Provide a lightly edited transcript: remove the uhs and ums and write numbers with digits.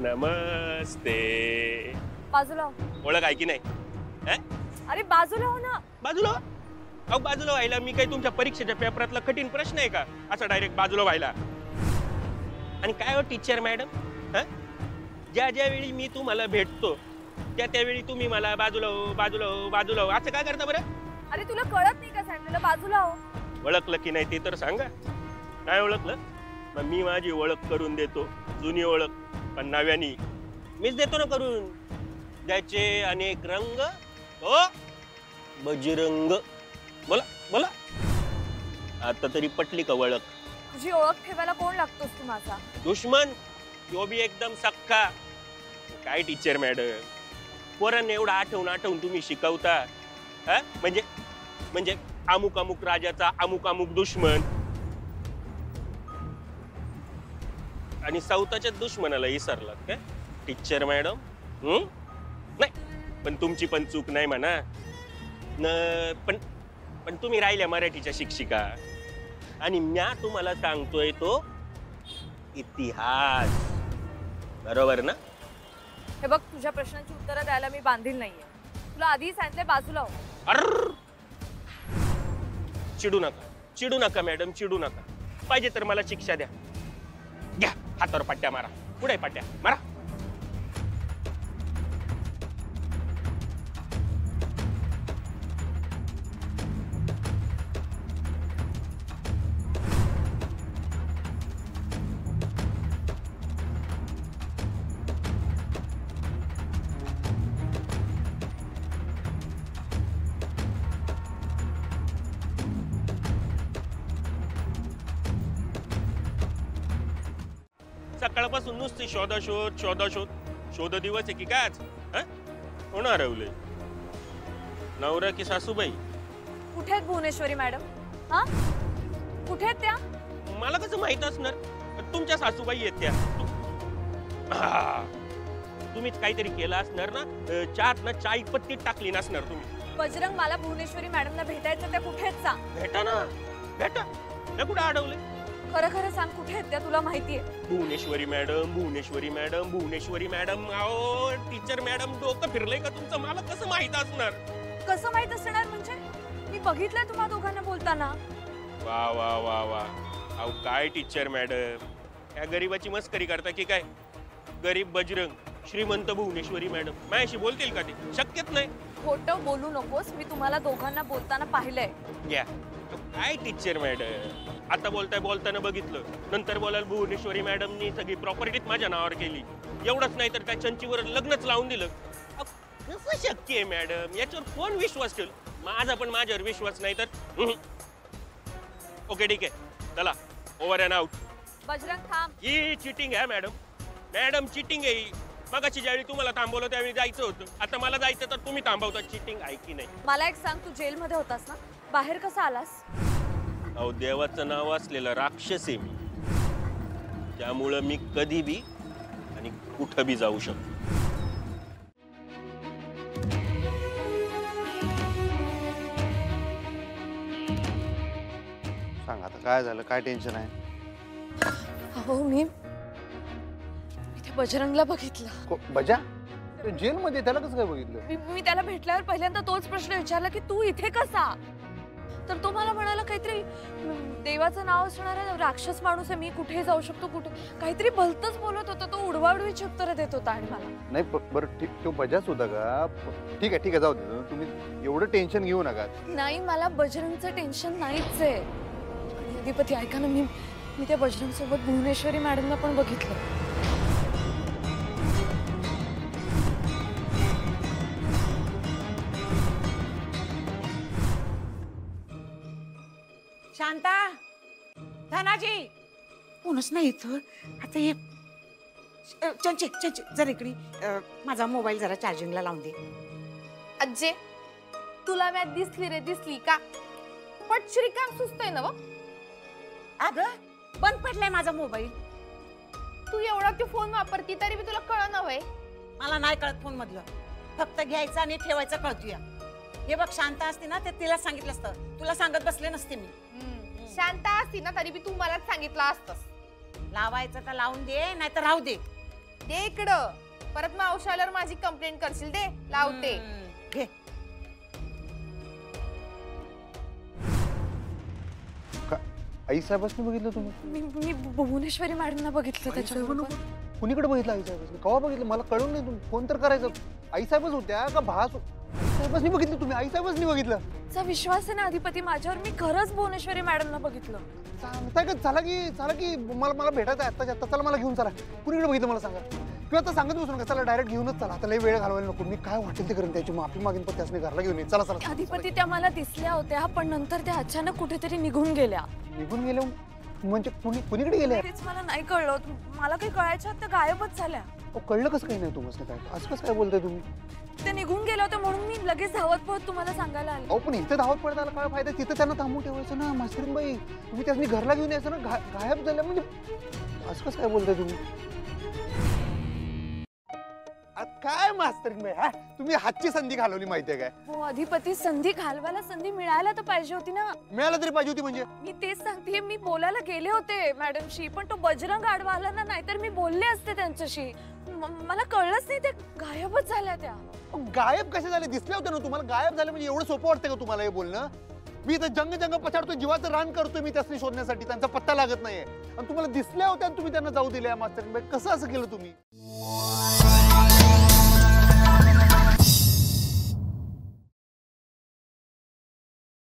नमस्ते. बाजूला हो. ओळख आहे की नाही? अरे बाजूला हो ना. बाजूला अहो बाजूला व्हायला मी काही तुमच्या परीक्षेच्या पेपरातला कठीण प्रश्न आहे का असं डायरेक्ट बाजूला व्हायला? आणि काय हो टीचर मॅडम, ज्या ज्या वेळी मी तुम्हाला भेटतो त्या त्यावेळी तुम्ही मला बाजूला हो बाजूला हो बाजूला हो असं काय करता बरं? अरे तुला कळत नाही का सांगितलं बाजूला हो. ओळखलं की नाही ते तर सांगा. काय ओळखलं? मग मी माझी ओळख करून देतो. जुनी ओळख पण नव्यानी मीच देतो ना करून. ज्याचे अनेक रंग तो बजरंग. बोला बोला, आता तरी पटली का ओळख? तुझी ओळख ठेवायला कोण लागतोस तू माझा? दुश्मन, तो भी एकदम सक्का. काय टीचर मॅडम, पोरांना एवढं आठवून आठवून तुम्ही शिकवता. म्हणजे म्हणजे अमुक अमुक राजाचा अमुक अमुक दुश्मन आणि स्वतःच्या दुश्मनाला विसरलात काय टीचर मॅडम? नाही पण तुमची पण चूक नाही म्हणा न. पण तुम्ही राहिल्या मराठीच्या शिक्षिका आणि म्या तुम्हाला सांगतोय तो इतिहास. बरोबर ना? हे बघ, तुझ्या प्रश्नांची उत्तरं द्यायला मी बांधील नाहीये. तुला आधी सांगितले बाजूला हो. अर्र, चिडू नका चिडू नका मॅडम, चिडू नका. पाहिजे तर मला शिक्षा द्या. घ्या हातावर पट्ट्या मारा, पुढे पट्ट्या मारा. सकाळपासून नुसती शोधाशोध शोधाशोध. शोध दिवस आहे की काय आज? कोण हरवले? नवरा की सासूबाई? कुठे आहेत भुवनेश्वरी मॅडम? हा, कुठे आहेत त्या? मला कसं माहित असणार? तुमच्या सासूबाई आहेत त्या. तुम्हीच काहीतरी केलं असणार ना. चहात ना चाय पत्ती टाकली नसणार तुम्ही. बजरंग, मला भुवनेश्वरी मॅडमला भेटायचं. त्या कुठे आहेत सांग? भेटा ना भेटा. कुठे अडवले? खरं खरं सांग, कुठे आहेत त्या? तुला माहितीये? Bhuvaneshwari madam Bhuvaneshwari madam Bhuvaneshwari madam. अहो टीचर मॅडम, डोकं फिरलंय का तुमचं? मला कसं माहित असणार? कसं माहित असणार म्हणजे? मी बघितलंय तुम्हा दोघांना बोलताना. वा वा वा वा. अहो काय टीचर मॅडम, या गरीबाची मस्करी करता की काय? गरीब बजरंग, श्रीमंत भुवनेश्वरी मॅडम माझ्याशी बोलतील का? ते शक्यच नाही. खोटं बोलू नकोस. मी तुम्हाला दोघांना बोलताना पाहिलंय. घ्या. काय टीचर मॅडम, आता बोलताना बघितलं, नंतर बोलायला भुवनेश्वरी मॅडमनी सगळी प्रॉपर्टीत माझ्या नावावर केली. एवढंच नाही तर त्या चंचीवर लग्नच लावून दिलं. कसं शक्य आहे मॅडम? याच्यावर कोण विश्वास ठेवल? माझा पण माझ्यावर विश्वास नाही तर. ओके ठीक आहे, चला ओव्हर अँड आउट. बजरंग थांब. ही चिटिंग आहे मॅडम. मॅडम चिटिंग आहे ही. मगाची ज्यावेळी तुम्हाला थांबवलं त्यावेळी जायचं होतं, आता मला जायचं तर तुम्ही थांबवता. चिटिंग आहे की नाही? मला एक सांग, तू जेलमध्ये होतास ना, बाहेर कसा आलास? अहो देवाचं नाव असलेलं राक्षस आहे मी, त्यामुळं मी कधी बी आणि कुठं बी जाऊ शकतो. सांग आता काय झालं, काय टेन्शन आहे? हो, मी बजरंगला बघितलं. बजा जेलमध्ये? त्याला कसं काय बघितलं? मी त्याला भेटल्यावर पहिल्यांदा तोच प्रश्न विचारला की तू इथे कसा? तर तो मला म्हणाला काहीतरी देवाचं नाव असणारा राक्षस माणूस आहे, मी कुठे जाऊ शकतो, कुठे काहीतरी भलतच बोलत होता. तो उडवाउडवीची उत्तरं देत होता. आणि मला नाही बरं ठीक, तो बजाच होता का? ठीक आहे जाऊ दे, तुम्ही एवढं टेन्शन घेऊ नका. नाही, मला बजरंगचं टेन्शन नाहीच आहे. अधिपती ऐका ना, मी त्या बजरंग सोबत भुवनेश्वरी मॅडमला पण बघितलं. शांता, धनाजी कोणच नाही इथं. आता ये चंचे जरा इकडे. माझा मोबाईल जरा चार्जिंगला लावून दे. अज्जे, तुला मॅच दिसली रे? दिसली का? पण श्रीकांत सुचतोय ना? अगं बंद पडलाय माझा मोबाईल. तू एवढा की फोन वापरती तरी बी तुला कळ नव्हे? मला नाही कळत फोन मधलं, फक्त घ्यायचं आणि ठेवायचं कळतोय. हे बघ, शांत असते ना ते तिला सांगितलं असतं, तुला सांगत बसले नसते मी. शांत असती ना तरी बी तू मलाच सांगितलं असतंस. लावायचं तर लावून दे, नाही तर राहू दे. दे इकडं. परत मावशी आल्यावर माझी कंप्लेंट करशील. दे लावते. घे. आई साहेबांनी बघितलं तुम्ही? मी भुवनेश्वरी मॅडमना बघितलं त्याच्याबरोबर. कुणीकडे बघितलं आई साहेबांनी? केव्हा बघितलं? मला कळून नाही. तुम्ही फोन तर करायचं. आई साहेबच होत्या का भास? साहेबांनी बघितलं तुम्ही? आई साहेबांनी बघितलं? चा विश्वास आहे ना अधिपती माझ्यावर. मी खरंच भुवनेश्वरी मॅडमना बघितलं. सांगताय का? चला की मला भेटायचं आहे आत्ताच्या आत्ता. चला मला घेऊन चला. कुणीकडे बघितलं मला सांगा. किंवा आता सांगत बसू नका. चला डायरेक्ट घेऊनच चला. आता लई वेळ घालवायला नको. मी काय वाटेल ते करेन. त्याची माफी मागेन पण त्यासने घरला घेऊन येईन. चला चला. अधिपती त्या मला दिसल्या होत्या पण नंतर त्या अचानक कुठेतरी निघून गेल्या. निघून गेले म्हणजे कुणीकडे गेले? तेच मला नाही कळलं. मला काही कळायच्या त्या गायबच झाल्या. कळलं कसं काही नाही तुम्हाला? काय असं कसं काय बोलताय तुम्ही? ते निघून गेल्या होत्या म्हणून मी लगेच धावत पळत तुम्हाला सांगायला आले. अहो पण इथे धावत पडत आला काय फायदा? तिथे त्यांना थांबून ठेवायचं ना मास्तरीनबाई. तुम्ही त्यासनी घरला घेऊन यायचं ना. गायब झाल्या म्हणजे असं कसं काय बोलताय तुम्ही? काय मास्तरीनबाई हा? तुम्ही हातची संधी घालवली माहितीये काय? हो अधिपती, संधी घालवायला संधी मिळायला तर पाहिजे होती ना. मिळालं तरी पाहिजे होती म्हणजे? मी तेच सांगते. मी बोलायला गेले होते मॅडमशी पण तो बजरंग आडवा आला ना. नाहीतर मी बोलले असते त्यांच्याशी. मला कळलंच नाही. ते गायबच झाल्या त्या. गायब कसे झाले? दिसल्या होत्या ना तुम्हाला. गायब झाले म्हणजे एवढं सोपं वाटतं का तुम्हाला हे बोलणं? मी इथं जंग पछाडतोय. जीवाचं रान करतोय मी त्यासनी शोधण्यासाठी. त्यांचा पत्ता लागत नाहीये आणि तुम्हाला दिसल्या होत्या आणि तुम्ही त्यांना जाऊ दिल्या. मास्तरीनबाई कसं असं केलं तुम्ही?